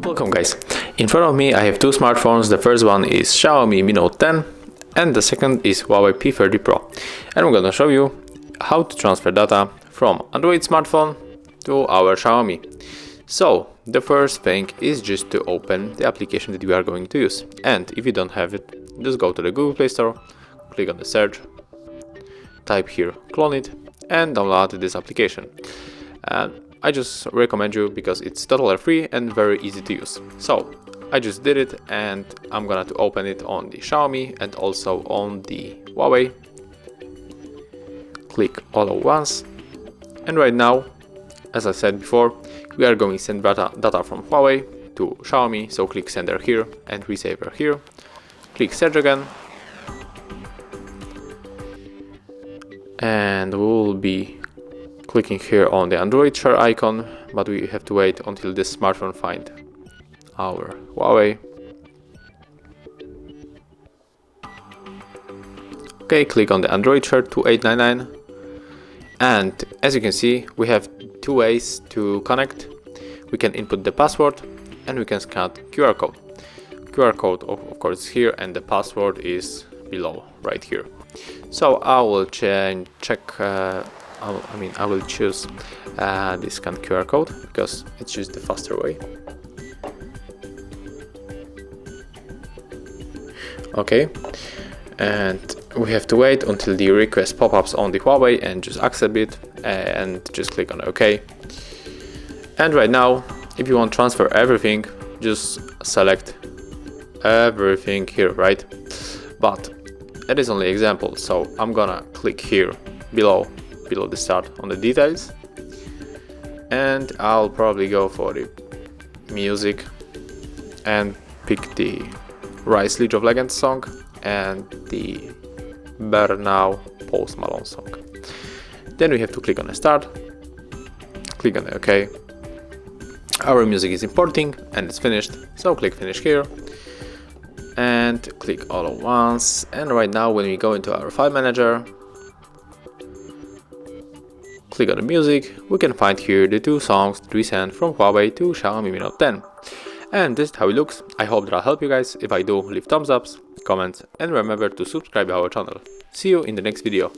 Welcome guys, in front of me I have two smartphones. The first one is XIAOMI Mi Note 10 and the second is Huawei P30 Pro, and I'm gonna show you how to transfer data from Android smartphone to our Xiaomi. So the first thing is just to open the application that we are going to use, and if you don't have it, just go to the Google Play Store, click on the search, type here clone it and download this application. And I just recommend you because it's totally free and very easy to use. So I just did it and I'm gonna to open it on the Xiaomi and also on the Huawei. Click all at once, and right now, as I said before, we are going to send data from Huawei to Xiaomi. So click sender here and receiver here. Click search again, and we will be clicking here on the Android share icon, but we have to wait until this smartphone find our Huawei. Okay, click on the Android share 2899, and as you can see, we have two ways to connect. We can input the password and we can scan QR code. QR code of course is here and the password is below right here. So I will I will choose the scan QR code because it's just the faster way. Okay, and we have to wait until the request pop-ups on the Huawei and just accept it and just click on OK. And right now, if you want to transfer everything, just select everything here, right? But it is only example, so I'm gonna click here below the start on the details, and I'll probably go for the music and pick the Rise League of Legends song and the Better Now Post Malone song. Then we have to click on the start, click on the OK. Our music is importing and it's finished, so click finish here and click all at once. And right now when we go into our file manager, click on the music, we can find here the two songs that we sent from Huawei to Xiaomi Mi Note 10. And this is how it looks. I hope that'll help you guys. If I do, leave thumbs ups, comments, and remember to subscribe to our channel. See you in the next video.